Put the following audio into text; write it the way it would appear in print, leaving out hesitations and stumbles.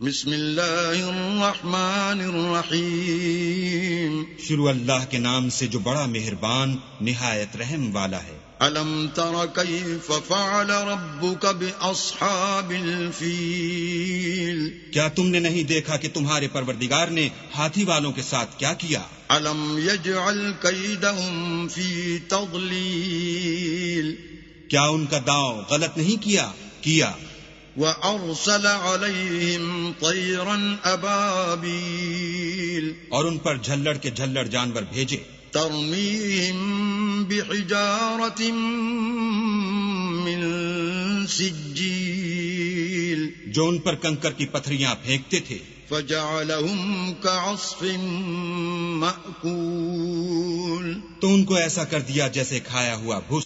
بسم اللہ الرحمن الرحیم شروع اللہ کے نام سے جو بڑا مہربان نہایت رحم والا ہے۔ الم تر کیف فعل ربک باصحاب الفیل، کیا تم نے نہیں دیکھا کہ تمہارے پروردگار نے ہاتھی والوں کے ساتھ کیا کیا؟ الم یجعل کیدہم فی تضلیل، کیا ان کا داؤ غلط نہیں کیا؟ وَأَرْسَلَ عَلَيْهِمْ طَيْرًا أَبَابِيلَ، اور ان پر جھلڑ کے جھلڑ جانور بھیجے، تَرْمِيهِمْ بِحِجَارَةٍ مِّن سِجِّيلٍ، جو ان پر کنکر کی پتھریاں پھینکتے تھے، فَجَعَلَهُمْ كَعَصْفٍ مَأْكُولٍ، تو ان کو ایسا کر دیا جیسے کھایا ہوا بھوس۔